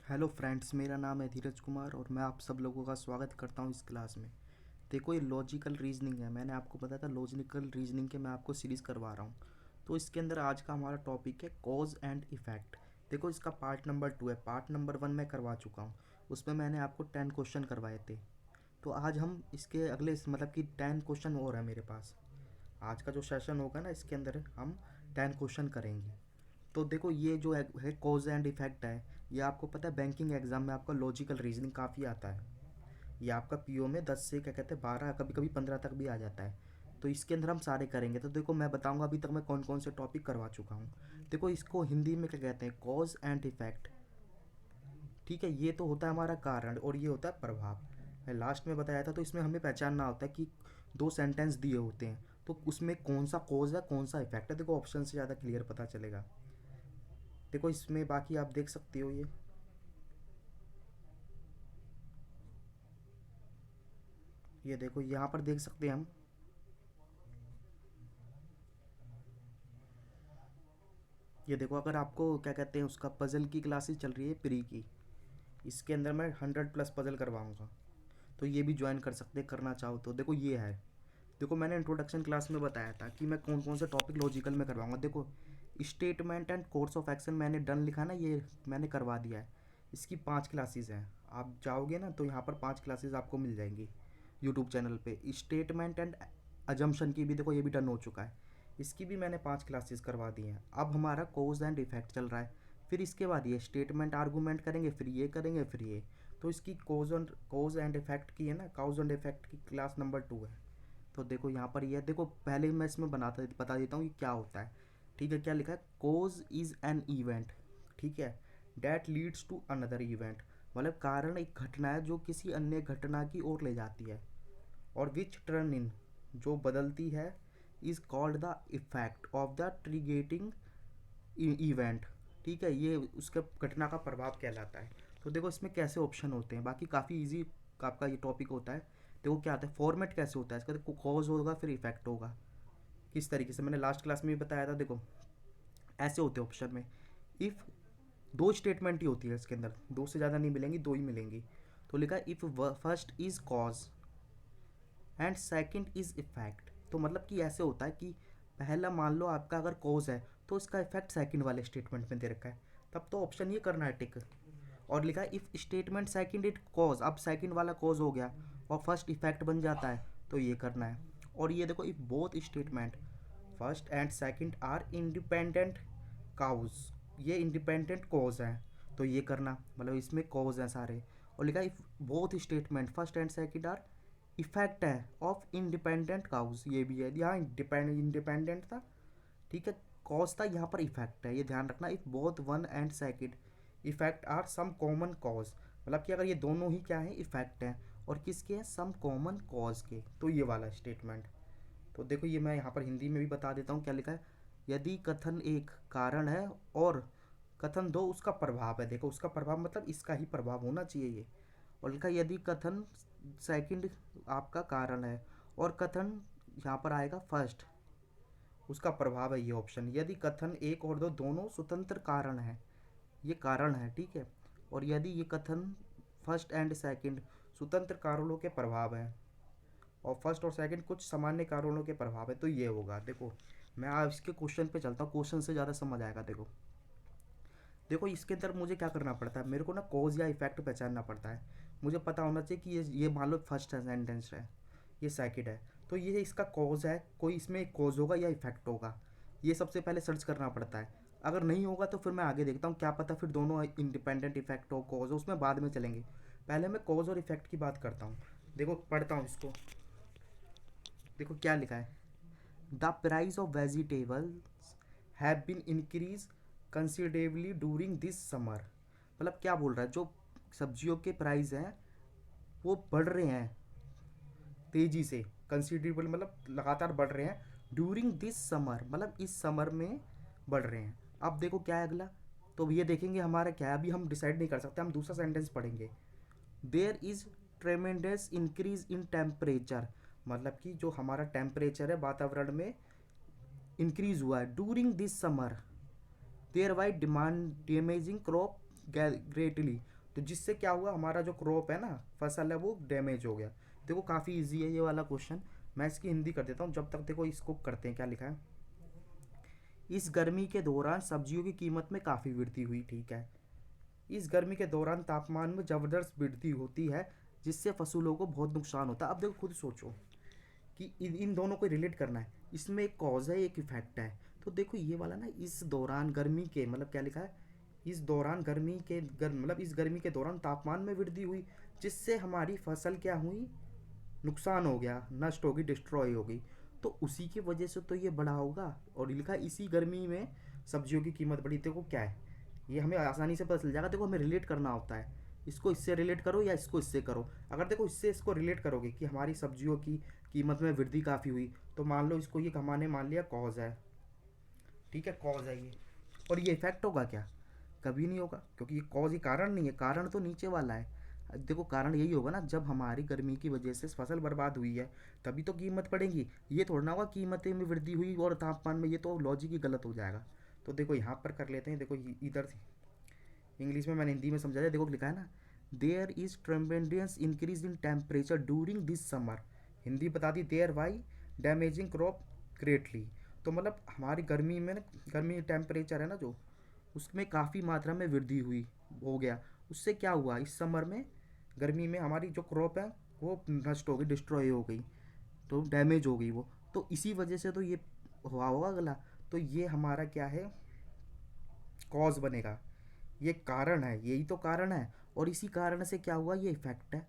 Hello friends, मेरा नाम है धीरज कुमार और मैं आप सब लोगों का स्वागत करता हूँ इस क्लास में। देखो, ये लॉजिकल रीजनिंग है। मैंने आपको बताया था लॉजिकल रीजनिंग के मैं आपको सीरीज़ करवा रहा हूँ। तो इसके अंदर आज का हमारा टॉपिक है कॉज एंड इफ़ेक्ट। देखो, इसका पार्ट नंबर 2 है। पार्ट नंबर 1 मैं करवा चुका हूँ। उसमें मैंने आपको 10 क्वेश्चन करवाए थे। तो आज हम इसके अगले मतलब कि 10 क्वेश्चन और है मेरे पास। आज का जो सेशन होगा ना, इसके अंदर हम 10 क्वेश्चन करेंगे। तो देखो, ये जो है कॉज एंड इफेक्ट है। ये आपको पता है बैंकिंग एग्जाम में आपका लॉजिकल रीजनिंग काफ़ी आता है। ये आपका पीओ में 10 से क्या कहते हैं 12, कभी कभी 15 तक भी आ जाता है। तो इसके अंदर हम सारे करेंगे। तो देखो, मैं बताऊंगा अभी तक मैं कौन कौन से टॉपिक करवा चुका हूँ। देखो, इसको हिंदी में क्या कहते हैं, कॉज एंड इफेक्ट। ठीक है, ये तो होता है हमारा कारण और ये होता है प्रभाव। मैं लास्ट में बताया था। तो इसमें हमें पहचानना होता है कि दो सेंटेंस दिए होते हैं, तो उसमें कौन सा कॉज है कौन सा इफेक्ट है। देखो, ऑप्शन से ज़्यादा क्लियर पता चलेगा। देखो, इसमें बाकी आप देख सकते हो। ये देखो, यहाँ पर देख सकते हैं हम। ये देखो, अगर आपको क्या कहते हैं उसका पजल की क्लासेस चल रही है प्री की, इसके अंदर मैं 100+ पजल करवाऊंगा। तो ये भी ज्वाइन कर सकते हैं करना चाहो तो। देखो, ये है। देखो, मैंने इंट्रोडक्शन क्लास में बताया था कि मैं कौन कौन से टॉपिक लॉजिकल में करवाऊंगा। देखो, statement and course of action मैंने डन लिखा ना, ये मैंने करवा दिया है। इसकी 5 क्लासेस हैं। आप जाओगे ना तो यहाँ पर 5 क्लासेस आपको मिल जाएंगी यूट्यूब चैनल पे। स्टेटमेंट एंड अजम्पशन की भी देखो, ये भी डन हो चुका है। इसकी भी मैंने 5 क्लासेस करवा दी हैं। अब हमारा कोज एंड इफेक्ट चल रहा है। फिर इसके बाद ये स्टेटमेंट आर्गूमेंट करेंगे, फिर ये करेंगे, फिर ये। तो इसकी कोज एंड इफेक्ट की है ना, काउज एंड इफेक्ट की क्लास नंबर 2 है। तो देखो, यहाँ पर ये देखो, पहले मैं इसमें बता देता हूँ ये क्या होता है। ठीक है, क्या लिखा है, कोज इज एन इवेंट। ठीक है, that leads to another event. मतलब कारण एक घटना है जो किसी अन्य घटना की ओर ले जाती है। और विच टर्न इन, जो बदलती है, is called the effect of the triggering event. ठीक है, ये उसके घटना का प्रभाव कहलाता है। तो देखो, इसमें कैसे ऑप्शन होते हैं, बाकी काफ़ी इजी आपका ये टॉपिक होता है। देखो क्या आता है, फॉर्मेट कैसे होता है इसका। देखो, कॉज होगा फिर इफेक्ट होगा। किस तरीके से मैंने लास्ट क्लास में भी बताया था। देखो, ऐसे होते हैं ऑप्शन में। इफ़, दो स्टेटमेंट ही होती है इसके अंदर, दो से ज़्यादा नहीं मिलेंगी, दो ही मिलेंगी। तो लिखा है if first is cause and second is effect. तो मतलब कि ऐसे होता है कि पहला मान लो आपका अगर कॉज है तो इसका इफेक्ट सेकंड वाले स्टेटमेंट में दे रखा है। तब तो ऑप्शन ये करना है टिक। और लिखा है if statement second it cause, अब सेकंड वाला कॉज हो गया और फर्स्ट इफेक्ट बन जाता है, तो ये करना है। और ये देखो, if both statement first and second are independent cause, ये इंडिपेंडेंट कॉज है, तो ये करना। मतलब इसमें कॉज हैं सारे। और लिखा if both statement first and second are effect है ऑफ इंडिपेंडेंट काउज, ये भी है। यहाँ इंडिपेंडेंट था, ठीक है, कॉज था, यहाँ पर इफेक्ट है, ये ध्यान रखना। If both one and second effect are some common cause, मतलब कि अगर ये दोनों ही क्या है, इफेक्ट हैं और किसके हैं, सम कॉमन कॉज के, तो ये वाला स्टेटमेंट। तो देखो, ये मैं यहाँ पर हिंदी में भी बता देता हूँ क्या लिखा है। यदि कथन एक कारण है और कथन दो उसका प्रभाव है। देखो, उसका प्रभाव मतलब इसका ही प्रभाव होना चाहिए ये। और लिखा यदि कथन सेकंड आपका कारण है और कथन यहाँ पर आएगा फर्स्ट, उसका प्रभाव है ये ऑप्शन। यदि कथन एक और दो दोनों स्वतंत्र कारण है, ये कारण है, ठीक है। और यदि ये कथन फर्स्ट एंड सेकंड स्वतंत्र कारणों के प्रभाव है और फर्स्ट और सेकंड कुछ सामान्य कारणों के प्रभाव है, तो ये होगा। देखो, मैं आज इसके क्वेश्चन पे चलता हूँ, क्वेश्चन से ज़्यादा समझ आएगा। देखो देखो, इसके अंदर मुझे क्या करना पड़ता है, मेरे को ना कॉज या इफेक्ट पहचानना पड़ता है। मुझे पता होना चाहिए कि ये मान लो फर्स्ट सेंटेंस है, ये सेकंड है, तो ये इसका कॉज है, कोई इसमें कॉज होगा या इफेक्ट होगा, ये सबसे पहले सर्च करना पड़ता है। अगर नहीं होगा तो फिर मैं आगे देखता हूँ, क्या पता फिर दोनों इंडिपेंडेंट इफेक्ट हो, कॉज हो, उसमें बाद में चलेंगे। पहले मैं कॉज और इफेक्ट की बात करता हूँ। देखो, पढ़ता हूँ इसको। देखो क्या लिखा है, the price of vegetables have been increase considerably during this summer. मतलब क्या बोल रहा है, जो सब्जियों के प्राइस हैं वो बढ़ रहे हैं तेजी से। कंसिडरेबल मतलब लगातार बढ़ रहे हैं। ड्यूरिंग दिस समर मतलब इस समर में बढ़ रहे हैं। अब देखो क्या है अगला, तो ये देखेंगे हमारा क्या है, अभी हम डिसाइड नहीं कर सकते, हम दूसरा सेंटेंस पढ़ेंगे। There is tremendous increase in temperature, मतलब कि जो हमारा टेम्परेचर है वातावरण में इंक्रीज हुआ है during this summer, thereby demand damaging crop greatly. तो जिससे क्या हुआ, हमारा जो क्रॉप है ना, फसल है, वो डैमेज हो गया। देखो काफ़ी इजी है ये वाला क्वेश्चन। मैं इसकी हिंदी कर देता हूँ जब तक। देखो इसको करते हैं, क्या लिखा है। इस गर्मी के दौरान सब्जियों की कीमत में काफ़ी वृद्धि हुई, ठीक है। इस गर्मी के दौरान तापमान में ज़बरदस्त वृद्धि होती है, जिससे फसलों को बहुत नुकसान होता है। अब देखो खुद सोचो कि इन दोनों को रिलेट करना है। इसमें एक कॉज है, एक इफेक्ट है। तो देखो ये वाला ना, इस दौरान गर्मी के, मतलब क्या लिखा है, इस दौरान गर्मी के मतलब इस गर्मी के दौरान तापमान में वृद्धि हुई, जिससे हमारी फसल क्या हुई, नुकसान हो गया, नष्ट होगी, डिस्ट्रॉय होगी। तो उसी की वजह से तो ये बढ़ा होगा। और लिखा है इसी गर्मी में सब्जियों की कीमत बढ़ी। देखो क्या है, ये हमें आसानी से पता चल जाएगा। देखो हमें रिलेट करना होता है, इसको इससे रिलेट करो या इसको इससे करो। अगर देखो इससे इसको रिलेट करोगे कि हमारी सब्जियों की कीमत में वृद्धि काफ़ी हुई, तो मान लो इसको ये हमने मान लिया कॉज है, ठीक है, कॉज है ये। और ये इफेक्ट होगा क्या, कभी नहीं होगा, क्योंकि ये कॉज, ये कारण नहीं है, कारण तो नीचे वाला है। देखो कारण यही होगा ना, जब हमारी गर्मी की वजह से फसल बर्बाद हुई है, तभी तो कीमत बढ़ेगी। ये थोड़ा ना होगा कीमतें में वृद्धि हुई और तापमान में, ये तो लॉजिक ही गलत हो जाएगा। तो देखो यहाँ पर कर लेते हैं। देखो इधर इंग्लिश में, मैंने हिंदी में समझा दिया। देखो लिखा है ना, there is tremendous increase in temperature during this summer. Hindi बता दी, thereby damaging crop greatly. तो मतलब हमारी गर्मी में ना, गर्मी टेम्परेचर है ना जो, उसमें काफ़ी मात्रा में वृद्धि हुई, हो गया। उससे क्या हुआ, इस समर में गर्मी में हमारी जो क्रॉप है वो नष्ट हो गई, डिस्ट्रॉय हो गई, तो डैमेज हो गई वो। तो इसी वजह से तो ये हुआ होगा अगला। तो ये हमारा क्या है, कॉज बनेगा। ये कारण है, यही तो कारण है। और इसी कारण से क्या हुआ, ये इफेक्ट है।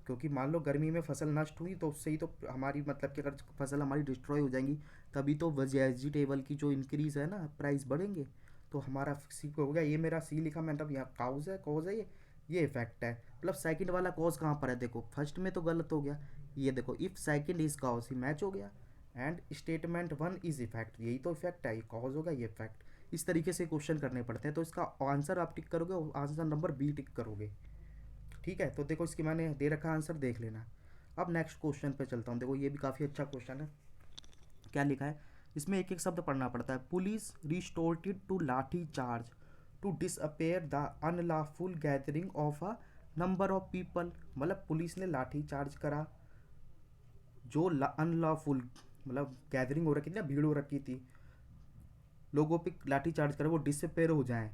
क्योंकि मान लो गर्मी में फसल नष्ट हुई, तो उससे ही तो हमारी, मतलब कि अगर फसल हमारी डिस्ट्रॉय हो जाएंगी, तभी तो वेजिटेबल की जो इंक्रीज़ है ना, प्राइस बढ़ेंगे। तो हमारा सी हो गया, ये मेरा सी लिखा मैं, तब यहाँ काउज है, कॉज है ये इफेक्ट है। मतलब सेकंड वाला कॉज कहाँ पर है, देखो फर्स्ट में तो गलत हो गया। ये देखो, if second is cause, he match हो गया। And statement one is effect, यही तो इफेक्ट है, ये कॉज होगा, ये इफेक्ट। इस तरीके से क्वेश्चन करने पड़ते हैं। तो इसका आंसर आप टिक करोगे और आंसर नंबर बी टिक करोगे, ठीक है। तो देखो इसकी मैंने दे रखा आंसर, देख लेना। अब नेक्स्ट क्वेश्चन पे चलता हूँ। देखो ये भी काफ़ी अच्छा क्वेश्चन है। क्या लिखा है, इसमें एक एक शब्द पढ़ना पड़ता है। Police resorted to lathi charge to disappear the unlawful gathering of a number of people. मतलब पुलिस ने लाठी चार्ज करा, जो अनलॉफुल, मतलब गैदरिंग हो रखी थी ना, भीड़ हो रखी थी, लोगों पे लाठी चार्ज करा, वो डिसअपेयर हो जाएं,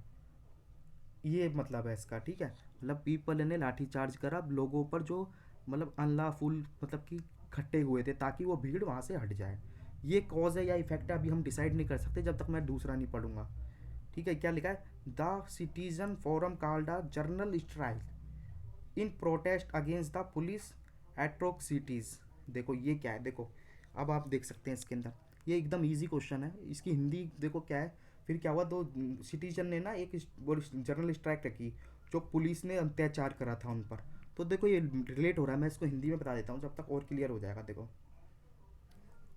ये मतलब है इसका, ठीक है। मतलब पीपल ने लाठी चार्ज करा लोगों पर, जो मतलब अनलॉफुल, मतलब कि इकट्ठे हुए थे, ताकि वो भीड़ वहाँ से हट जाए। ये कॉज है या इफेक्ट है, अभी हम डिसाइड नहीं कर सकते जब तक मैं दूसरा नहीं पढ़ूंगा, ठीक है। क्या लिखा है, the citizen forum called a journal strike in protest against the police atrocities. देखो ये क्या है, देखो अब आप देख सकते हैं इसके अंदर, ये एकदम इजी क्वेश्चन है। इसकी हिंदी देखो क्या है। फिर क्या हुआ, दो सिटीजन ने ना एक जर्नल स्ट्राइक रखी, जो पुलिस ने अत्याचार करा था उन पर। तो देखो ये रिलेट हो रहा है, मैं इसको हिंदी में बता देता हूँ जब तक और क्लियर हो जाएगा। देखो,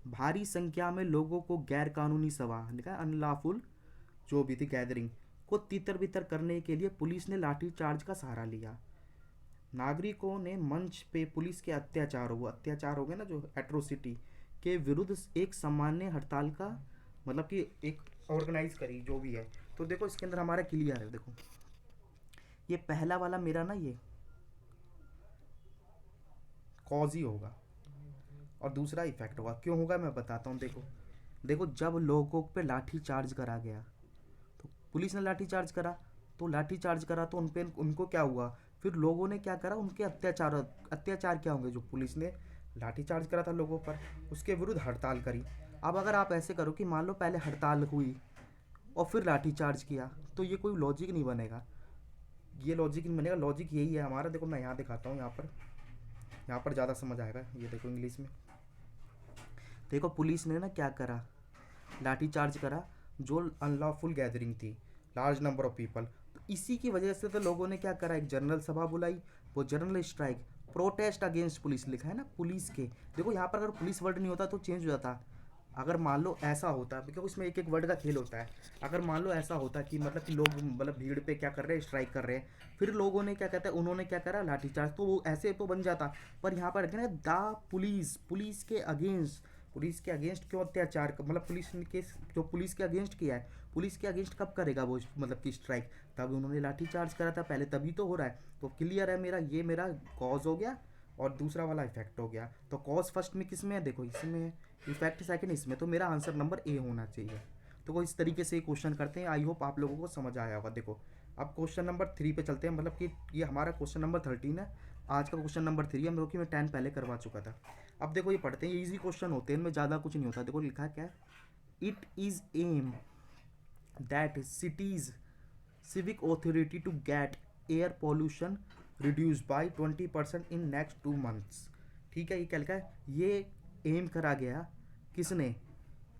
भारी संख्या में लोगों को गैर कानूनी सभा, लिखा अनलॉफुल जो भी थी गैदरिंग, को तितर बितर करने के लिए पुलिस ने लाठीचार्ज का सहारा लिया। नागरिकों ने मंच पे पुलिस के अत्याचार हो गए ना, जो एट्रोसिटी के विरुद्ध एक सामान्य हड़ताल का, मतलब कि एक ऑर्गेनाइज करी, जो भी है। तो देखो इसके अंदर हमारा क्लियर है। देखो ये पहला वाला मेरा ना, ये कॉज ही होगा, और दूसरा इफेक्ट होगा। क्यों होगा मैं बताता हूँ। देखो देखो, जब लोगों पे लाठी चार्ज करा गया, तो पुलिस ने लाठी चार्ज करा, तो लाठी चार्ज करा तो उन पे, उनको क्या हुआ, फिर लोगों ने क्या करा, उनके अत्याचार, अत्याचार क्या होंगे, जो पुलिस ने लाठी चार्ज करा था लोगों पर, उसके विरुद्ध हड़ताल करी। अब अगर आप ऐसे करो कि मान लो पहले हड़ताल हुई और फिर लाठी चार्ज किया, तो ये कोई लॉजिक नहीं बनेगा, ये लॉजिक नहीं बनेगा। लॉजिक यही है हमारा। देखो मैं यहाँ दिखाता हूँ, यहाँ पर ज़्यादा समझ आएगा। ये देखो इंग्लिश में, देखो पुलिस ने ना क्या करा, लाठी चार्ज करा, जो अनलॉफुल गैदरिंग थी, लार्ज नंबर ऑफ पीपल। तो इसी की वजह से तो लोगों ने क्या करा, एक जनरल सभा बुलाई, वो general strike, protest against police लिखा है ना, पुलिस के। देखो यहाँ पर अगर पुलिस वर्ड नहीं होता तो चेंज हो जाता। अगर मान लो ऐसा होता, क्योंकि उसमें एक एक वर्ड का खेल होता है। अगर मान लो ऐसा होता कि मतलब कि लोग, मतलब भीड़ पे क्या कर रहे हैं, स्ट्राइक कर रहे हैं, फिर लोगों ने क्या कहता है, उन्होंने क्या करा, लाठीचार्ज, तो वो ऐसे तो बन जाता। पर यहाँ पर ना, द पुलिस, पुलिस के अगेंस्ट, पुलिस के अगेंस्ट क्यों अत्याचार, मतलब पुलिस के, जो पुलिस के अगेंस्ट किया है, पुलिस के अगेंस्ट कब करेगा वो मतलब कि स्ट्राइक, तब उन्होंने लाठी चार्ज करा था पहले, तभी तो हो रहा है। तो क्लियर है मेरा, ये मेरा कॉज हो गया और दूसरा वाला इफेक्ट हो गया। तो कॉज फर्स्ट में किस में है, देखो इसमें है, इफेक्ट सेकंड इसमें, तो मेरा आंसर नंबर ए होना चाहिए। तो वो इस तरीके से क्वेश्चन करते हैं, आई होप आप लोगों को समझ आया होगा। देखो अब क्वेश्चन नंबर 3 पे चलते हैं, मतलब कि ये हमारा क्वेश्चन नंबर 13 है, आज का क्वेश्चन नंबर 3 है, क्योंकि मैं 10 पहले करवा चुका था। अब देखो ये पढ़ते हैं, ये ईजी क्वेश्चन होते हैं, इनमें ज़्यादा कुछ नहीं होता। देखो लिखा है क्या है, it is aim that cities civic authority to get air pollution reduced by 20% in next 2 months। ठीक है, ये क्या लिखा है, ये एम करा गया किसने,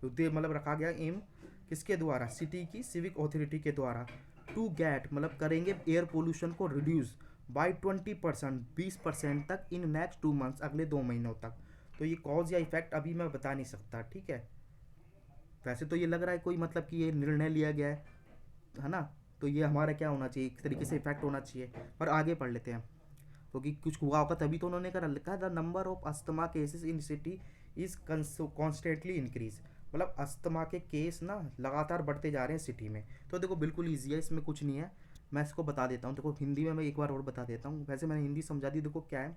मतलब रखा गया एम किसके द्वारा, सिटी की सिविक अथॉरिटी के द्वारा, टू गेट मतलब करेंगे एयर पोल्यूशन को रिड्यूस बाई 20%, 20% तक इन नेक्स्ट 2 मंथ्स, अगले 2 महीनों तक। तो ये कॉज या इफेक्ट अभी मैं बता नहीं सकता, ठीक है। वैसे तो ये लग रहा है कोई मतलब कि ये निर्णय लिया गया है ना, तो ये हमारा क्या होना चाहिए, एक तरीके से इफेक्ट होना चाहिए। पर आगे पढ़ लेते हैं, क्योंकि कुछ हुआ होगा तभी तो उन्होंने करा, लिखा the number of asthma cases in city is constantly increase, मतलब अस्थमा के केस ना लगातार बढ़ते जा रहे हैं सिटी में। तो देखो बिल्कुल ईजी है, इसमें कुछ नहीं है, मैं इसको बता देता हूँ। देखो हिंदी में मैं एक बार और बता देता हूँ, वैसे मैंने हिंदी समझा दी। देखो क्या है,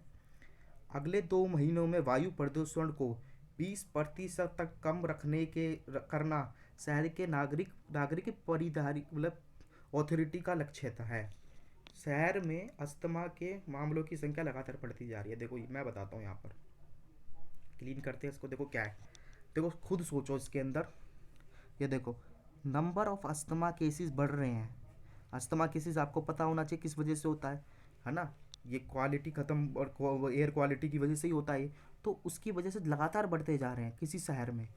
अगले 2 महीनों में वायु प्रदूषण को 20% तक कम रखने के करना शहर के नागरिक नागरिक परिधारी मतलब ऑथोरिटी का लक्ष्य है। शहर में अस्थमा के मामलों की संख्या लगातार बढ़ती जा रही है। देखो मैं बताता हूँ, यहाँ पर क्लीन करते हैं इसको। देखो क्या है, देखो खुद सोचो इसके अंदर, ये देखो नंबर ऑफ अस्थमा केसेस बढ़ रहे हैं। अस्थमा केसेस आपको पता होना चाहिए किस वजह से होता है ना, ये क्वालिटी ख़त्म और एयर क्वालिटी की वजह से ही होता है। तो उसकी वजह से लगातार बढ़ते जा रहे हैं किसी शहर में।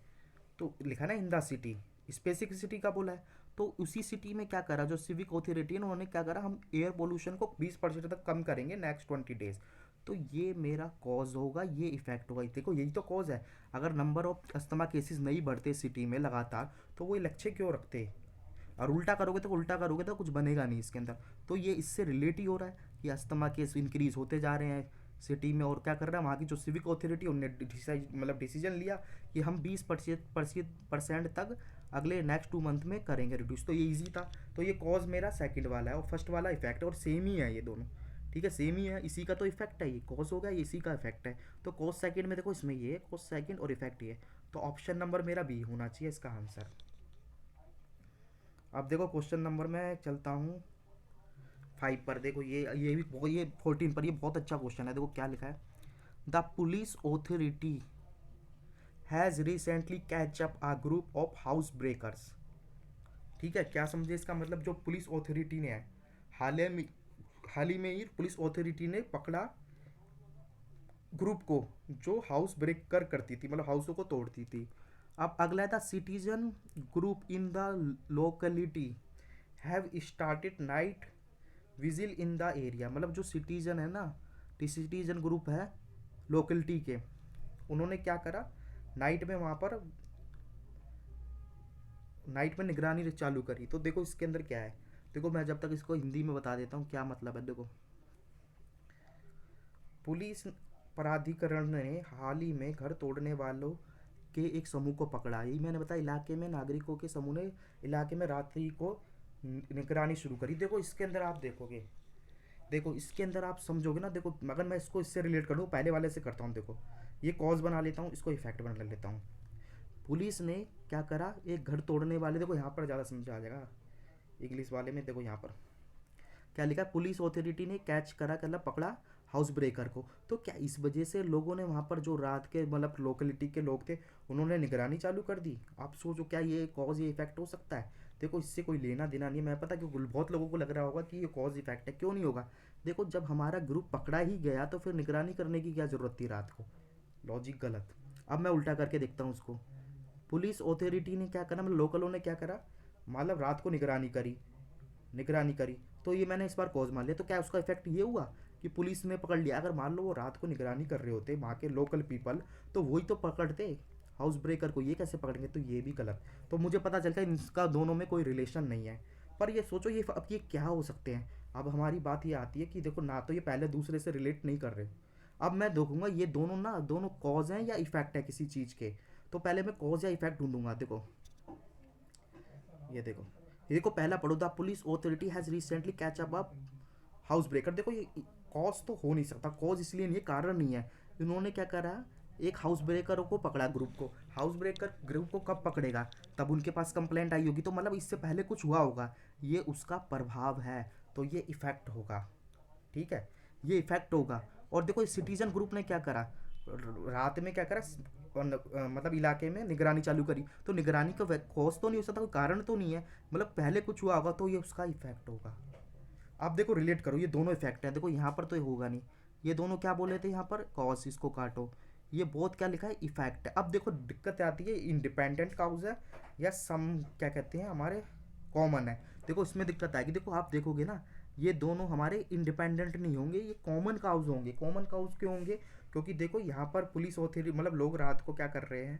तो लिखा ना in the city, specific city का बोला है, तो उसी सिटी में क्या करा, जो सिविक अथॉरिटी है उन्होंने क्या करा, हम एयर पोल्यूशन को 20% तक कम करेंगे नेक्स्ट 20 डेज। तो ये मेरा कॉज होगा, ये इफेक्ट होगा। देखो यही तो कॉज है, अगर नंबर ऑफ अस्थमा केसेस नहीं बढ़ते सिटी में लगातार, तो वो लक्ष्य क्यों रखते, और उल्टा करोगे तो कुछ बनेगा नहीं इसके अंदर। तो ये इससे रिलेट ही हो रहा है कि अस्थमा केस इंक्रीज होते जा रहे हैं सिटी में, और क्या कर रहा है वहाँ की जो सिविक अथॉरिटी उन्होंने मतलब डिसीजन लिया कि हम 20% तक अगले नेक्स्ट 2 मंथ में करेंगे रिड्यूस। तो ये इजी था। तो ये कॉज मेरा सेकंड वाला है और फर्स्ट वाला इफेक्ट है, और सेम ही है ये दोनों, ठीक है, सेम ही है। इसी का तो इफेक्ट है, ये कॉज हो गया, ये इसी का इफेक्ट है। तो कॉज सेकंड में देखो इसमें ये कॉज सेकंड और इफेक्ट ये, तो ऑप्शन नंबर मेरा बी होना चाहिए इसका आंसर। अब देखो क्वेश्चन नंबर में चलता हूँ 5 पर। देखो ये भी ये 14 पर, ये बहुत अच्छा क्वेश्चन है। देखो क्या लिखा है, the police authority has recently catch up a group of house breakers. ठीक है, क्या समझे इसका मतलब, जो पुलिस ऑथोरिटी ने है हाल ही में ही पुलिस ऑथोरिटी ने पकड़ा ग्रुप को जो हाउस ब्रेकर करती थी, मतलब हाउसों को तोड़ती थी। अब अगला था citizen group in the locality have started night vigil in the area, मतलब जो सिटीजन है ना, सिटीजन ग्रुप है लोकेलिटी के, उन्होंने क्या करा, नाइट में वहाँ पर नाइट में निगरानी चालू करी। तो देखो इसके अंदर क्या है, देखो मैं जब तक इसको हिंदी में बता देता हूँ क्या मतलब है। देखो पुलिस प्राधिकरण ने हाल ही में घर तोड़ने वालों के एक समूह को पकड़ा। यही मैंने बताया, इलाके में नागरिकों के समूह ने इलाके में रात्रि को निगरानी शुरू करी। देखो इसके अंदर आप देखोगे, देखो इसके अंदर आप समझोगे ना। देखो अगर मैं इसको इससे रिलेट करूँ, पहले वाले से करता हूँ। देखो ये कॉज बना लेता हूँ, इसको इफेक्ट बना लेता हूँ। पुलिस ने क्या करा, एक घर तोड़ने वाले, देखो यहाँ पर ज़्यादा समझ आ जाएगा इंग्लिश वाले में। देखो यहाँ पर क्या लिखा, पुलिस अथॉरिटी ने कैच करा, मतलब पकड़ा हाउस ब्रेकर को। तो क्या इस वजह से लोगों ने वहाँ पर जो रात के मतलब लोकेलिटी के लोग थे उन्होंने निगरानी चालू कर दी। आप सोचो क्या ये कॉज ये इफेक्ट हो सकता है। देखो इससे कोई लेना देना नहीं है, मैं पता कि बहुत लोगों को लग रहा होगा कि ये कॉज इफेक्ट है, क्यों नहीं होगा। देखो जब हमारा ग्रुप पकड़ा ही गया तो फिर निगरानी करने की क्या ज़रूरत थी रात को, लॉजिक गलत। अब मैं उल्टा करके देखता हूँ उसको, पुलिस अथॉरिटी ने क्या करा, मतलब लोकलों ने क्या करा, मतलब रात को निगरानी करी। तो ये मैंने इस बार कॉज मान लिया। तो क्या उसका इफेक्ट ये हुआ कि पुलिस ने पकड़ लिया। अगर मान लो वो रात को निगरानी कर रहे होते वहाँ के लोकल पीपल, तो वही तो पकड़ते हाउस ब्रेकर को, ये कैसे पकड़ेंगे। तो ये भी गलत। तो मुझे पता चलता है इनका दोनों में कोई रिलेशन नहीं है। पर ये सोचो ये अब ये क्या हो सकते हैं। अब हमारी बात ये आती है कि देखो ना तो ये पहले दूसरे से रिलेट नहीं कर रहे। अब मैं देखूंगा ये दोनों ना दोनों कॉज हैं या इफेक्ट है किसी चीज़ के। तो पहले मैं कॉज या इफेक्ट ढूंढूंगा। देखो ये देखो पहला पढ़ो, the police authority has recently catch up house breaker. देखो ये कॉज तो हो नहीं सकता, कॉज इसलिए नहीं है, कारण नहीं है। इन्होंने क्या करा, एक हाउस ब्रेकर को पकड़ा, ग्रुप को। हाउस ब्रेकर ग्रुप को कब पकड़ेगा, तब उनके पास कंप्लेंट आई होगी, तो मतलब इससे पहले कुछ हुआ होगा, ये उसका प्रभाव है, तो ये इफेक्ट होगा। ठीक है, ये इफेक्ट होगा। और देखो सिटीजन ग्रुप ने क्या करा, रात में क्या करा, मतलब इलाके में निगरानी चालू करी। तो निगरानी का कॉज तो नहीं हो सकता, कोई कारण तो नहीं है, मतलब पहले कुछ हुआ होगा, तो ये उसका इफेक्ट होगा। अब देखो रिलेट करो, ये दोनों इफेक्ट हैं। देखो यहाँ पर तो ये होगा नहीं, ये दोनों क्या बोले थे यहाँ पर, कॉज, इसको काटो। ये बहुत क्या लिखा है, इफेक्ट है। अब देखो दिक्कत आती है, इंडिपेंडेंट काउज है या सम क्या कहते हैं हमारे कॉमन है। देखो इसमें दिक्कत आएगी। देखो आप देखोगे ना, ये दोनों हमारे इंडिपेंडेंट नहीं होंगे, ये कॉमन काउज होंगे। कॉमन काउज क्यों होंगे, क्योंकि देखो यहाँ पर पुलिस ऑथोरिटी मतलब लोग रात को क्या कर रहे हैं,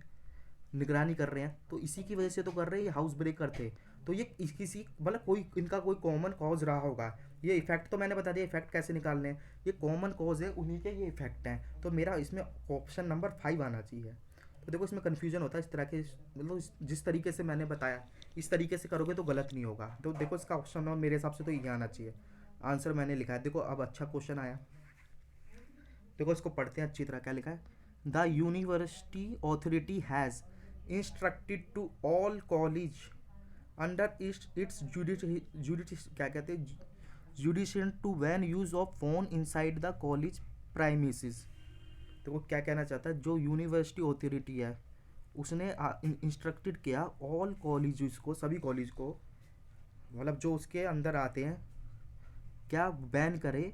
निगरानी कर रहे हैं, तो इसी की वजह से तो कर रहे हैं, ये हाउस ब्रेकर थे। तो ये किसी मतलब कोई इनका कोई कॉमन कॉज रहा होगा। ये इफेक्ट तो मैंने बता दिया, इफेक्ट कैसे निकालने हैं, ये कॉमन कॉज है, उन्हीं के ये इफेक्ट हैं। तो मेरा इसमें ऑप्शन नंबर 5 आना चाहिए। तो देखो इसमें कन्फ्यूजन होता है इस तरह के, मतलब जिस तरीके से मैंने बताया इस तरीके से करोगे तो गलत नहीं होगा। तो देखो इसका ऑप्शन नंबर मेरे हिसाब से तो ये आना चाहिए। आंसर मैंने लिखा है। देखो अब अच्छा क्वेश्चन आया, देखो इसको पढ़ते हैं अच्छी तरह, क्या लिखा है, the university authority has instructed to all college under its जुडिश क्या कहते हैं, jurisdiction to ban use of phone inside the college premises. तो वो क्या कहना चाहता है, जो यूनिवर्सिटी ऑथोरिटी है उसने इंस्ट्रक्टेड किया ऑल कॉलेज को, सभी कॉलेज को, मतलब जो उसके अंदर आते हैं, क्या बैन करे,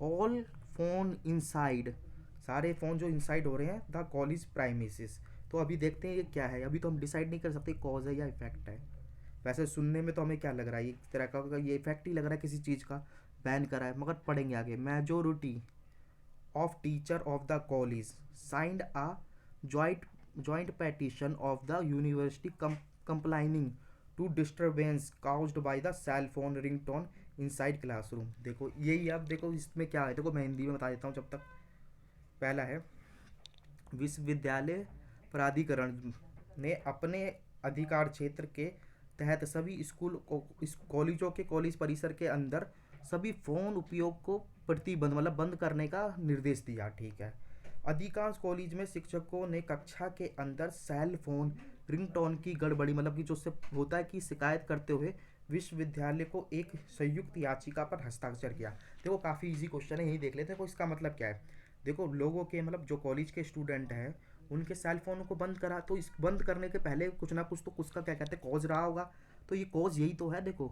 ऑल फोन इनसाइड, सारे फ़ोन जो इनसाइड हो रहे हैं द कॉलेज प्राइमिसेस। तो अभी देखते हैं ये क्या है, अभी तो हम डिसाइड नहीं कर सकते कॉज है या इफेक्ट है। वैसे सुनने में तो हमें क्या लग रहा है, एक तरह का ये इफेक्ट ही लग रहा है, किसी चीज़ का बैन करा है, मगर पढ़ेंगे आगे। Majority of teacher of the college signed a joint joint petition of the university complaining to disturbance caused by the cell phone ringtone inside classroom. देखो यही, अब देखो इसमें क्या है, देखो मैं हिंदी में बता देता हूँ जब तक। पहला है, विश्वविद्यालय प्राधिकरण ने अपने अधिकार क्षेत्र के तहत सभी स्कूल को, इस कॉलेजों के कॉलेज परिसर के अंदर सभी फ़ोन उपयोग को प्रतिबंध मतलब बंद करने का निर्देश दिया। ठीक है, अधिकांश कॉलेज में शिक्षकों ने कक्षा के अंदर सेल फोन रिंगटोन की गड़बड़ी मतलब कि जो से होता है कि शिकायत करते हुए विश्वविद्यालय को एक संयुक्त याचिका पर हस्ताक्षर किया। देखो काफ़ी इजी क्वेश्चन है, यही देख लेते हैं। देखो इसका मतलब क्या है, देखो लोगों के मतलब जो कॉलेज के स्टूडेंट हैं उनके सेल फोन को बंद करा, तो इस बंद करने के पहले कुछ ना कुछ तो उसका क्या कहते हैं कॉज रहा होगा। तो ये कॉज यही तो है। देखो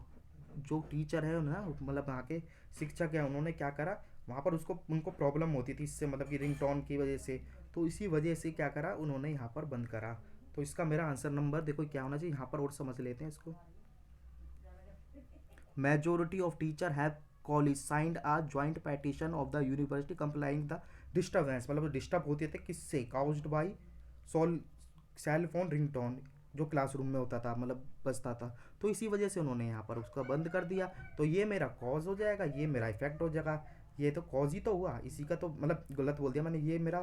जो टीचर है ना, मतलब वहाँ के शिक्षक है, उन्होंने क्या करा, वहाँ पर उसको उनको प्रॉब्लम होती थी इससे, मतलब कि रिंगटोन की वजह से, तो इसी वजह से क्या करा उन्होंने यहाँ पर बंद करा। तो इसका मेरा आंसर नंबर देखो क्या होना चाहिए यहाँ पर, और समझ लेते हैं इसको। Majority of teacher have college signed a joint petition of the university complaining the disturbance, मतलब डिस्टर्ब होते थे किससे, caused by sole cell phone ringtone जो क्लासरूम में होता था, मतलब बजता था, तो इसी वजह से उन्होंने यहाँ पर उसका बंद कर दिया। तो ये मेरा कॉज हो जाएगा, ये मेरा इफेक्ट हो जाएगा। ये तो कॉज ही तो हुआ, इसी का तो मतलब गलत बोल दिया मैंने, ये मेरा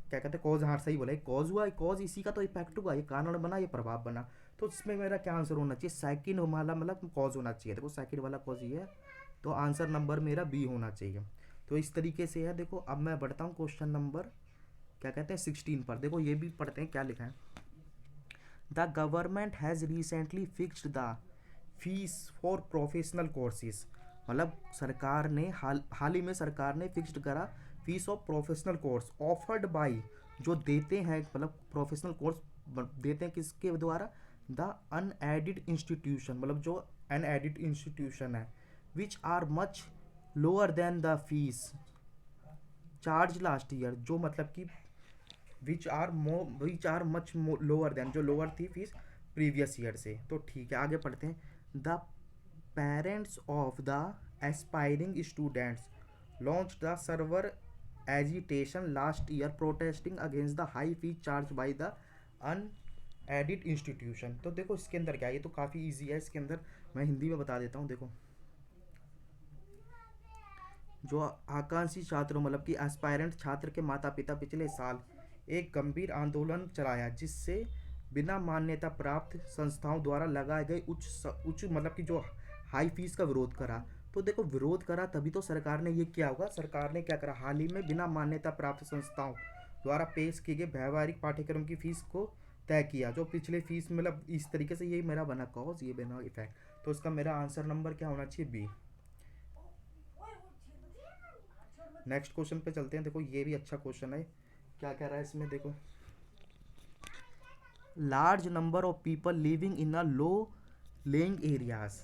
क्या कहते हैं कॉज, हाँ सही बोला, कॉज हुआ, कॉज इसी का तो इफेक्ट हुआ, ये कारण बना, ये प्रभाव बना। तो इसमें मेरा क्या आंसर होना चाहिए, सेकंड वाला मतलब कॉज होना चाहिए। देखो सेकंड वाला कॉज ये है, तो आंसर नंबर मेरा बी होना चाहिए। तो इस तरीके से है। देखो अब मैं बढ़ता हूँ क्वेश्चन नंबर क्या कहते हैं 16 पर। देखो ये भी पढ़ते हैं क्या लिखा है, the government has recently fixed the fees for professional courses, मतलब सरकार ने हाल ही में सरकार ने फिक्स्ड करा fees of professional course offered by, जो देते हैं मतलब प्रोफेशनल कोर्स देते हैं किसके द्वारा, द अनएडिड इंस्टीट्यूशन, मतलब जो अनएडिड इंस्टीट्यूशन है, which are much lower than the fees charge last year, जो मतलब कि which are much lower than, जो लोअर थी फीस प्रीवियस ईयर से। तो ठीक है आगे पढ़ते हैं। The parents of the aspiring students launch the severe agitation last year protesting against the high fees charge by the unaided institution. तो देखो इसके अंदर क्या है, ये तो काफ़ी ईजी है, इसके अंदर मैं हिंदी में बता देता हूँ। देखो जो आकांक्षी छात्रों मतलब कि एस्पायरेंट छात्र के माता पिता पिछले साल एक गंभीर आंदोलन चलाया, जिससे बिना मान्यता प्राप्त संस्थाओं द्वारा लगाए गए उच्च मतलब कि जो हाई फीस का विरोध करा। तो देखो विरोध करा तभी तो सरकार ने ये किया होगा। सरकार ने क्या करा, हाल ही में बिना मान्यता प्राप्त संस्थाओं द्वारा पेश किए गए व्यवहारिक पाठ्यक्रम की फीस को तय किया। जो पिछले फीस मतलब इस तरीके से, ये मेरा बना कॉज, ये बना इफेक्ट। तो इसका मेरा आंसर नंबर क्या होना चाहिए, बी। नेक्स्ट क्वेश्चन पे चलते हैं। देखो ये भी अच्छा क्वेश्चन है। क्या कह रहा है इसमें, देखो large number of people living in a low lying areas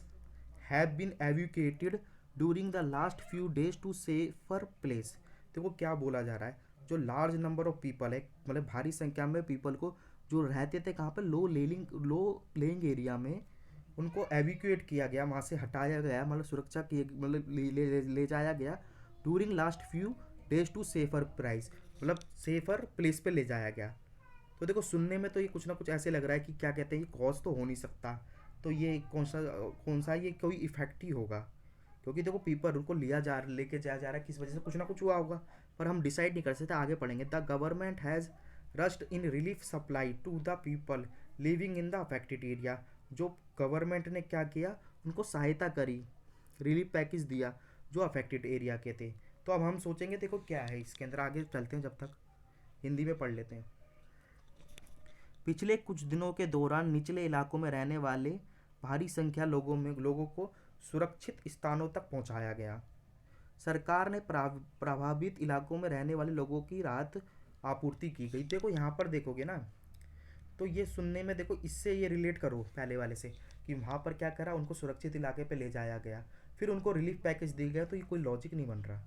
have been evacuated during the last few days to safer place. देखो क्या बोला जा रहा है, जो लार्ज नंबर ऑफ पीपल है, मतलब भारी संख्या में पीपल को जो रहते थे कहाँ पे, लो लेइंग एरिया में, उनको एविक्यूएट किया गया, वहाँ से हटाया गया, मतलब सुरक्षा की मतलब ले जाया गया during last few days to safer price, मतलब सेफर प्लेस पे ले जाया गया। तो देखो सुनने में तो ये कुछ ना कुछ ऐसे लग रहा है कि क्या कहते हैं, ये कॉज तो हो नहीं सकता। तो ये कौन सा ये कोई इफेक्ट ही होगा, क्योंकि देखो पीपल उनको लेके जाया जा रहा है, किस वजह से कुछ ना कुछ हुआ होगा, पर हम डिसाइड नहीं कर सकते। आगे पढ़ेंगे। The government has rushed in relief supply to the people living in the affected area. जो गवर्नमेंट ने क्या किया, उनको सहायता करी, रिलीफ पैकेज दिया जो अफेक्टेड एरिया के थे। तो अब हम सोचेंगे देखो क्या है इसके अंदर, आगे चलते हैं, जब तक हिंदी में पढ़ लेते हैं। पिछले कुछ दिनों के दौरान निचले इलाकों में रहने वाले भारी संख्या लोगों को सुरक्षित स्थानों तक पहुंचाया गया। सरकार ने प्रभावित इलाकों में रहने वाले लोगों की राहत आपूर्ति की गई। देखो यहाँ पर देखोगे ना, तो ये सुनने में देखो, इससे ये रिलेट करो पहले वाले से, कि वहाँ पर क्या करा, उनको सुरक्षित इलाके पे ले जाया गया, फिर उनको रिलीफ पैकेज दिया गया। तो ये कोई लॉजिक नहीं बन रहा।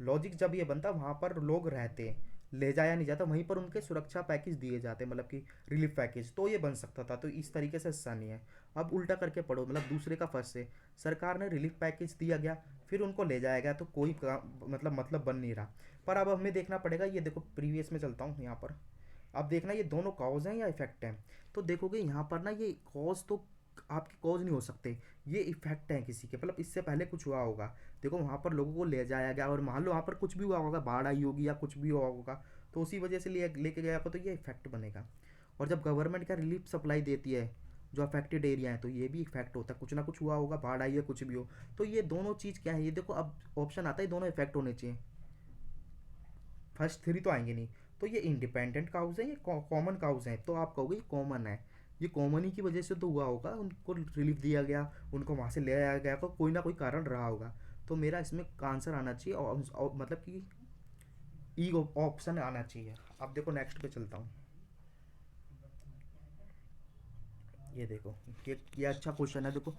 लॉजिक जब ये बनता, वहाँ पर लोग रहते, ले जाया नहीं जाता, वहीं पर उनके सुरक्षा पैकेज दिए जाते, मतलब कि रिलीफ पैकेज, तो ये बन सकता था। तो इस तरीके से हिस्सा नहीं है। अब उल्टा करके पढ़ो, मतलब दूसरे का फर्स्ट से, सरकार ने रिलीफ पैकेज दिया गया, फिर उनको ले जाया गया, तो कोई मतलब बन नहीं रहा। पर अब हमें देखना पड़ेगा, ये देखो प्रीवियस में चलता हूँ यहाँ पर। अब देखना ये दोनों कॉज हैं या इफेक्ट हैं। तो देखोगे यहाँ पर ना, ये कॉज तो आपकी कॉज नहीं हो सकते, ये इफेक्ट हैं किसी के, मतलब इससे पहले कुछ हुआ होगा। देखो वहाँ पर लोगों को ले जाया गया, और मान लो वहाँ पर कुछ भी हुआ होगा, बाढ़ आई होगी या कुछ भी हुआ होगा, तो उसी वजह से लेके गया होगा, तो ये इफेक्ट बनेगा। और जब गवर्नमेंट क्या रिलीफ सप्लाई देती है जो अफेक्टेड एरिया है, तो ये भी इफेक्ट होता है, कुछ ना कुछ हुआ होगा, बाढ़ आई है, कुछ भी हो। तो ये दोनों चीज़ क्या है, ये देखो अब ऑप्शन आता है दोनों इफेक्ट होने चाहिए, फर्स्ट थ्री तो आएंगे नहीं। तो ये इंडिपेंडेंट काउज है, ये कॉमन काउज है, तो आप कहोगे ये कॉमन है। ये कॉमन ही की वजह से तो हुआ होगा, उनको रिलीफ दिया गया, उनको वहाँ से ले आया गया, तो कोई ना कोई कारण रहा होगा। तो मेरा इसमें आंसर आना चाहिए, और मतलब कि ई ऑप्शन आना चाहिए। अब देखो नेक्स्ट पे चलता हूँ। ये देखो, ये अच्छा क्वेश्चन है। देखो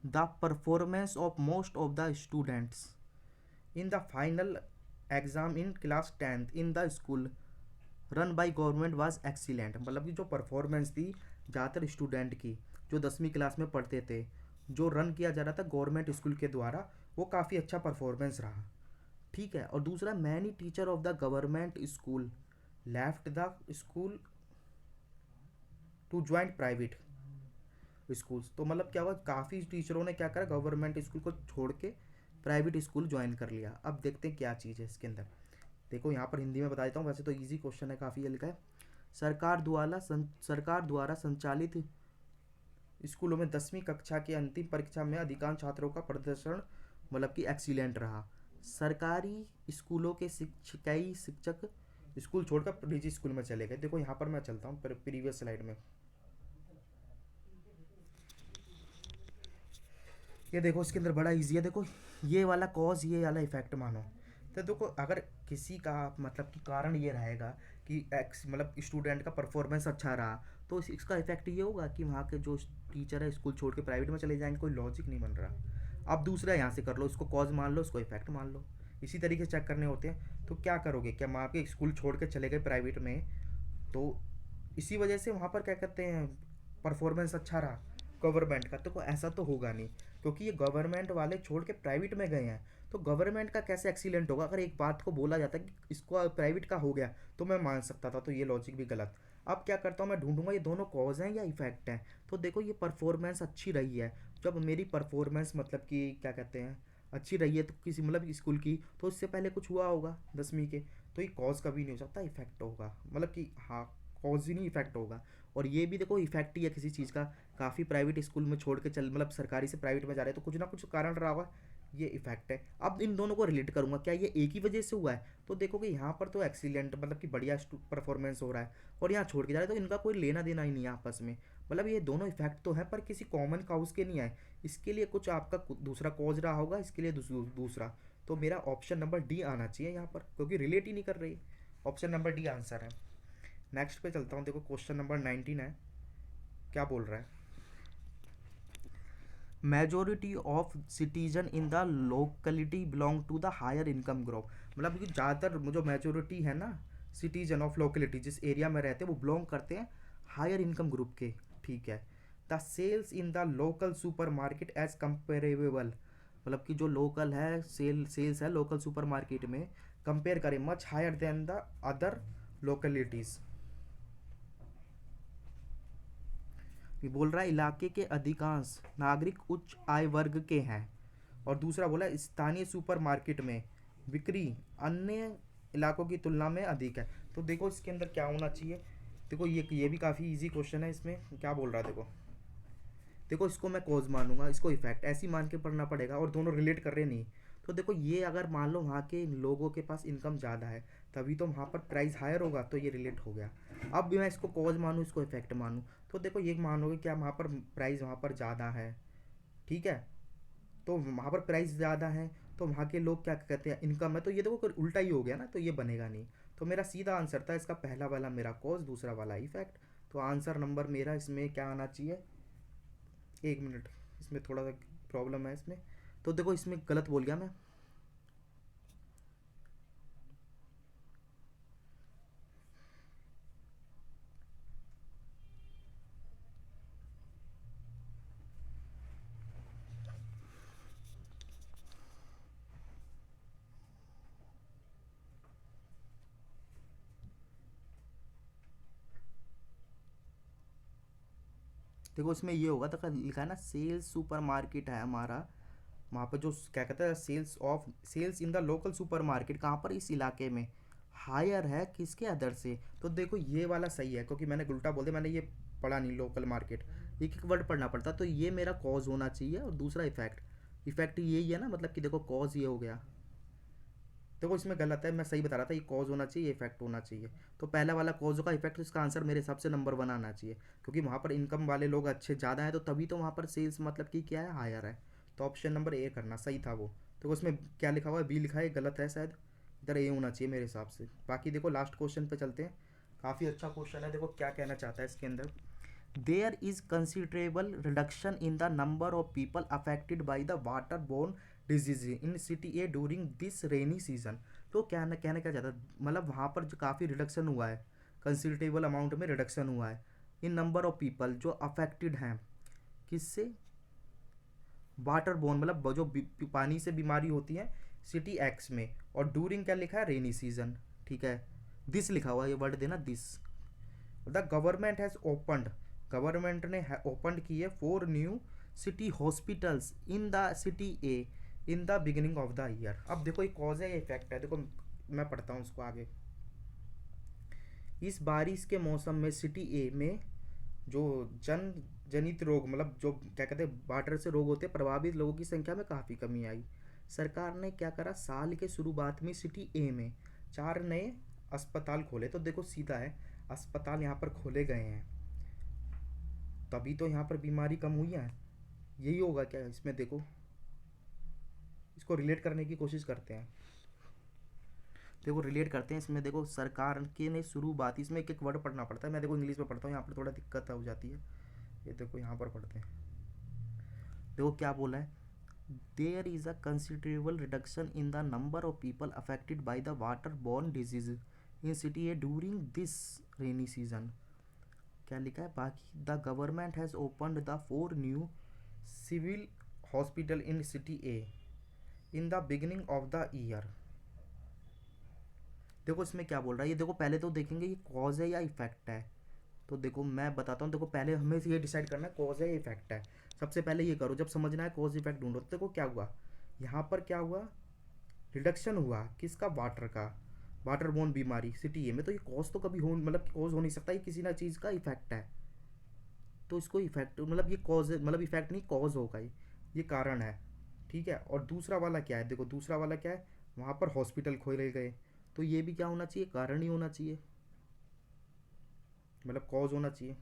the performance of most of the students in the final exam in class 10th in the school run by government was excellent. मतलब कि जो परफॉर्मेंस थी ज़्यादातर स्टूडेंट की, जो 10वीं क्लास में पढ़ते थे, जो रन किया जा रहा था गवर्नमेंट स्कूल के द्वारा, वो काफ़ी अच्छा परफॉर्मेंस रहा। ठीक है। और दूसरा, many teacher of the government school left the school to join private schools. तो मतलब क्या हुआ, काफ़ी टीचरों ने क्या करा, गवर्नमेंट स्कूल को छोड़ के प्राइवेट स्कूल ज्वाइन कर लिया। अब देखते हैं क्या चीज़ है इसके अंदर। देखो यहाँ पर हिंदी में बता देता हूँ, वैसे तो इजी क्वेश्चन है, काफ़ी हल्का है। सरकार द्वारा संचालित स्कूलों में 10वीं कक्षा की अंतिम परीक्षा में अधिकांश छात्रों का प्रदर्शन मतलब कि एक्सीलेंट रहा। सरकारी स्कूलों के कई शिक्षक स्कूल छोड़कर निजी स्कूल में चले गए। देखो यहाँ पर मैं चलता हूँ प्रीवियस स्लाइड में। ये देखो इसके अंदर बड़ा इजी है। देखो ये वाला कॉज, ये वाला इफेक्ट मानो। तो देखो अगर किसी का मतलब कि कारण ये रहेगा कि एक्स मतलब स्टूडेंट का परफॉर्मेंस अच्छा रहा, तो इसका इफेक्ट ये होगा कि वहाँ के जो टीचर है स्कूल छोड़ के प्राइवेट में चले जाएंगे। कोई लॉजिक नहीं बन रहा। अब दूसरा यहाँ से कर लो, इसको कॉज मान लो, इसको इफेक्ट मान लो। इसी तरीके से चेक करने होते हैं। तो क्या करोगे, क्या वहाँ के स्कूल छोड़ के चले गए प्राइवेट में, तो इसी वजह से वहाँ पर क्या कहते हैं परफॉर्मेंस अच्छा रहा गवर्नमेंट का। तो ऐसा तो होगा नहीं, क्योंकि ये गवर्नमेंट वाले छोड़ के प्राइवेट में गए हैं। तो गवर्नमेंट का कैसे एक्सीलेंट होगा। अगर एक बात को बोला जाता है कि इसको प्राइवेट का हो गया, तो मैं मान सकता था। तो ये लॉजिक भी गलत। अब क्या करता हूँ, मैं ढूंढूंगा ये दोनों कॉज हैं या इफेक्ट हैं। तो देखो ये परफॉर्मेंस अच्छी रही है, जब मेरी परफॉर्मेंस मतलब कि क्या कहते हैं अच्छी रही है, तो किसी मतलब स्कूल की, तो इससे पहले कुछ हुआ होगा 10वीं के, तो ये कॉज कभी नहीं हो सकता, इफेक्ट होगा। मतलब कि हाँ, कॉज ही नहीं इफेक्ट होगा। और ये भी देखो इफेक्ट ही है किसी चीज़ का, काफ़ी प्राइवेट स्कूल में छोड़ के चल मतलब सरकारी से प्राइवेट में जा रहे हैं तो कुछ ना कुछ कारण रहा होगा, ये इफेक्ट है। अब इन दोनों को रिलेट करूंगा, क्या ये एक ही वजह से हुआ है? तो देखो कि यहाँ पर तो एक्सीलेंट मतलब कि बढ़िया परफॉर्मेंस हो रहा है और यहाँ छोड़ के जा रहे हैं, तो इनका कोई लेना देना ही नहीं है आपस में। मतलब ये दोनों इफेक्ट तो हैं पर किसी कॉमन काउज के नहीं आए, इसके लिए कुछ आपका दूसरा कॉज रहा होगा, इसके लिए दूसरा। तो मेरा ऑप्शन नंबर डी आना चाहिए यहाँ पर, क्योंकि रिलेट ही नहीं कर रही। ऑप्शन नंबर डी आंसर है। नेक्स्ट पे चलता हूँ, देखो क्वेश्चन नंबर 19 है, क्या बोल रहा है? Majority of citizen in the locality belong to the higher income group. मतलब कि ज़्यादातर जो मेजोरिटी है ना सिटीजन ऑफ लोकेलिटी, जिस एरिया में रहते हैं वो बिलोंग करते हैं हायर इनकम ग्रुप के, ठीक है। The sales in the local supermarket as comparable, मतलब कि जो लोकल है सेल्स है लोकल सुपर मार्केट में कंपेयर करें much higher than the other localities. ये बोल रहा है इलाके के अधिकांश नागरिक उच्च आय वर्ग के हैं। और दूसरा बोला स्थानीय सुपर मार्केट में बिक्री अन्य इलाकों की तुलना में अधिक है। तो देखो इसके अंदर क्या होना चाहिए, देखो ये भी काफ़ी इजी क्वेश्चन है। इसमें क्या बोल रहा है देखो, देखो इसको मैं कॉज मानूंगा, इसको इफेक्ट ऐसे ही मान के पढ़ना पड़ेगा, और दोनों रिलेट कर रहे नहीं। तो देखो ये अगर मान लो वहाँ के लोगों के पास इनकम ज़्यादा है तभी तो वहाँ पर प्राइस हायर होगा, तो ये रिलेट हो गया। अब भी मैं इसको कॉज मानूँ इसको इफेक्ट मानूँ, तो देखो ये मानोगे क्या वहाँ पर प्राइस वहाँ पर ज़्यादा है, ठीक है। तो वहाँ पर प्राइस ज़्यादा है तो वहाँ के लोग क्या कहते हैं इनकम है, तो ये देखो कोई उल्टा ही हो गया ना, तो ये बनेगा नहीं। तो मेरा सीधा आंसर था इसका पहला वाला मेरा कॉज, दूसरा वाला इफेक्ट। तो आंसर नंबर मेरा इसमें क्या आना चाहिए, एक मिनट, इसमें थोड़ा सा प्रॉब्लम है इसमें। तो देखो इसमें गलत बोल गया मैं। देखो इसमें ये होगा, तो लिखा है ना सेल्स सुपर मार्केट है हमारा, वहाँ पर जो क्या कहते हैं sales in the local supermarket, कहाँ पर इस इलाके में हायर है किसके अदर से। तो देखो ये वाला सही है, क्योंकि मैंने उल्टा बोल दिया, मैंने ये पढ़ा नहीं लोकल मार्केट, एक एक वर्ड पढ़ना पड़ता। तो ये मेरा कॉज होना चाहिए, और दूसरा इफेक्ट, इफेक्ट यही है ना, मतलब कि देखो कॉज ये हो गया। देखो इसमें गलत है, मैं सही बता रहा था, ये कॉज होना चाहिए ये इफेक्ट होना चाहिए। तो पहला वाला कॉज होगा इफेक्ट, तो इसका आंसर मेरे हिसाब से नंबर 1 आना चाहिए, क्योंकि वहाँ पर इनकम वाले लोग अच्छे ज़्यादा हैं तो तभी तो वहाँ पर सेल्स मतलब कि क्या है हायर है। तो ऑप्शन नंबर ए करना सही था वो। तो उसमें क्या लिखा हुआ है, बी लिखा है, गलत है शायद, इधर ए होना चाहिए मेरे हिसाब से। बाकी देखो लास्ट क्वेश्चन पे चलते हैं, काफ़ी अच्छा क्वेश्चन है, देखो क्या कहना चाहता है इसके अंदर। There is considerable reduction in the number of people affected by the water borne disease in city A during this rainy season. तो क्या कहना क्या चाहता है, मतलब वहाँ पर जो काफ़ी रिडक्शन हुआ है, कंसिडरेबल अमाउंट में रिडक्शन हुआ है इन नंबर ऑफ पीपल जो अफेक्टेड हैं किससे, वाटर बोर्न मतलब जो पानी से बीमारी होती है सिटी एक्स में। और ड्यूरिंग क्या लिखा है, रेनी सीजन, ठीक है। दिस लिखा हुआ है, ये वर्ड देना this. The government has opened, government ने ओपन की है 4 new city hospitals in the city A in the beginning of the year. अब देखो ये कॉज है ये इफेक्ट है, देखो मैं पढ़ता हूँ इसको आगे। इस बारिश के मौसम में सिटी ए में जो जनित रोग मतलब जो क्या कहते हैं वाटर से रोग होते हैं प्रभावित लोगों की संख्या में काफ़ी कमी आई। सरकार ने क्या करा, साल के शुरुआत में सिटी ए में 4 नए अस्पताल खोले। तो देखो सीधा है, अस्पताल यहाँ पर खोले गए हैं तभी तो यहाँ पर बीमारी कम हुई है, यही होगा क्या इसमें। देखो इसको रिलेट करने की कोशिश करते हैं, देखो रिलेट करते हैं इसमें। देखो सरकार के ने शुरुआत, इसमें एक एक वर्ड पढ़ना पड़ता है, मैं देखो इंग्लिश में पढ़ता हूँ, यहाँ पर थोड़ा दिक्कत हो जाती है। ये देखो यहाँ पर पढ़ते हैं, देखो क्या बोला है, there is a considerable reduction in the number of people affected by the water borne disease in city A during this rainy season. क्या लिखा है बाकी, the government has opened the 4 new civil hospital in city A in the beginning of the year. देखो इसमें क्या बोल रहा है, ये देखो पहले तो देखेंगे ये कॉज है या इफेक्ट है। तो देखो मैं बताता हूँ, देखो पहले हमें ये डिसाइड करना है कॉज है या इफेक्ट है। सबसे पहले ये करो, जब समझना है कॉज इफेक्ट ढूंढो। तो देखो क्या हुआ, यहाँ पर क्या हुआ, रिडक्शन हुआ किसका, वाटर का। वाटरबोर्न बीमारी सिटी ए में, तो ये कॉज तो कभी हो मतलब कॉज हो नहीं सकता, ये किसी ना चीज़ का इफेक्ट है। तो इसको इफेक्ट मतलब ये कॉज मतलब इफेक्ट नहीं कॉज होगा ये कारण है। ठीक है, और दूसरा वाला क्या है, देखो दूसरा वाला क्या है, वहाँ पर हॉस्पिटल खोले गए, तो ये भी क्या होना चाहिए, कारण ही होना चाहिए, मतलब कॉज होना चाहिए।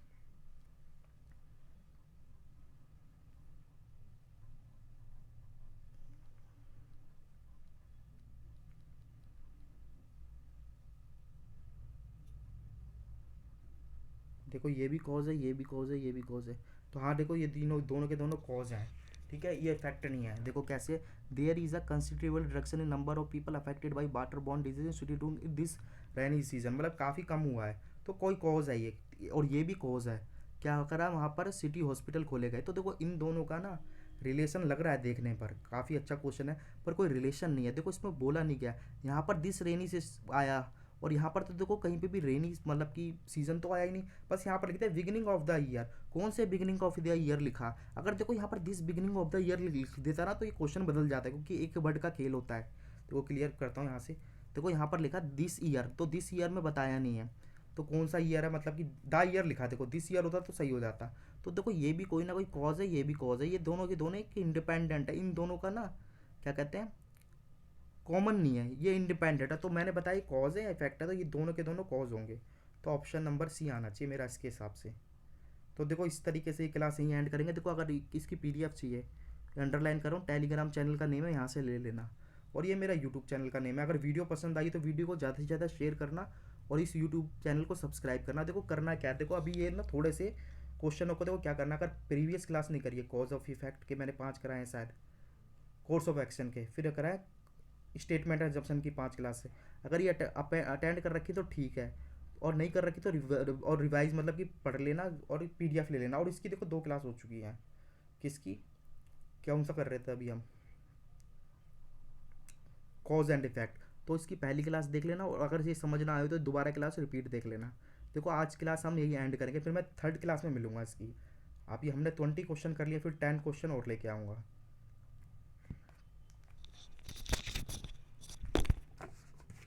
देखो ये भी कॉज है, ये भी कॉज है, ये भी कॉज है। तो हाँ देखो ये तीनों दोनों के दोनों कॉज हैं। ठीक है, ये इफेक्ट नहीं है। देखो कैसे, there is a considerable reduction in number of people affected by water borne disease due to this rainy season, मतलब काफ़ी कम हुआ है, तो कोई कॉज है ये, और ये भी कॉज है। क्या करा वहाँ पर सिटी हॉस्पिटल खोले गए, तो देखो इन दोनों का ना रिलेशन लग रहा है देखने पर, काफ़ी अच्छा क्वेश्चन है, पर कोई रिलेशन नहीं है। देखो इसमें बोला नहीं गया, यहाँ पर दिस रेनी से आया, और यहाँ पर तो देखो कहीं पे भी रेनी मतलब कि सीजन तो आया ही नहीं, बस यहाँ पर लिखते हैं बिगिनिंग ऑफ द ईयर। कौन से बिगिनिंग ऑफ द ईयर लिखा, अगर देखो यहाँ पर this beginning of the year लिख देता ना, तो ये क्वेश्चन बदल जाता है, क्योंकि एक वर्ड का खेल होता है। तो वो क्लियर करता हूँ यहाँ से। देखो यहाँ पर लिखा दिस ईयर, तो दिस ईयर में बताया नहीं है, तो कौन सा ईयर है, मतलब कि द ईयर लिखा, देखो दिस ईयर होता तो सही हो जाता। तो देखो ये भी कोई ना कोई कॉज है, ये भी कॉज है, ये दोनों के दोनों एक इंडिपेंडेंट है, इन दोनों का ना क्या कहते हैं, कॉमन नहीं है, ये इंडिपेंडेंट है। तो मैंने बताया कॉज है या इफेक्ट है, तो ये दोनों के दोनों कॉज होंगे। तो ऑप्शन नंबर सी आना चाहिए मेरा इसके हिसाब से। तो देखो इस तरीके से ये क्लास यहीं एंड करेंगे। देखो अगर इसकी पीडीएफ चाहिए, अंडरलाइन करो, टेलीग्राम चैनल का नेम है, यहाँ से ले लेना, और ये मेरा यूट्यूब चैनल का नेम है। अगर वीडियो पसंद आई तो वीडियो को ज़्यादा से ज़्यादा शेयर करना, और इस यूट्यूब चैनल को सब्सक्राइब करना। देखो करना क्या है, देखो अभी ये ना थोड़े से क्वेश्चनों को देखो क्या करना, अगर प्रीवियस क्लास नहीं करिए कॉज ऑफ इफेक्ट के, मैंने 5 कराए हैं शायद, कोर्स ऑफ एक्शन के, फिर कराए स्टेटमेंट एग्जाम्पशन की 5 क्लास है। अगर ये अटेंड कर रखी तो ठीक है, और नहीं कर रखी तो और रिवाइज मतलब कि पढ़ लेना, और पीडीएफ ले लेना। और इसकी देखो 2 क्लास हो चुकी हैं, किसकी, कौन सा कर रहे थे अभी हम, कॉज एंड इफेक्ट। तो इसकी पहली क्लास देख लेना, और अगर ये समझ ना आए तो दोबारा क्लास रिपीट देख लेना। देखो आज क्लास हम यही एंड करेंगे, फिर मैं थर्ड क्लास में मिलूंगा इसकी। आप ये हमने 20 क्वेश्चन कर लिए, फिर 10 क्वेश्चन और लेके आऊँगा।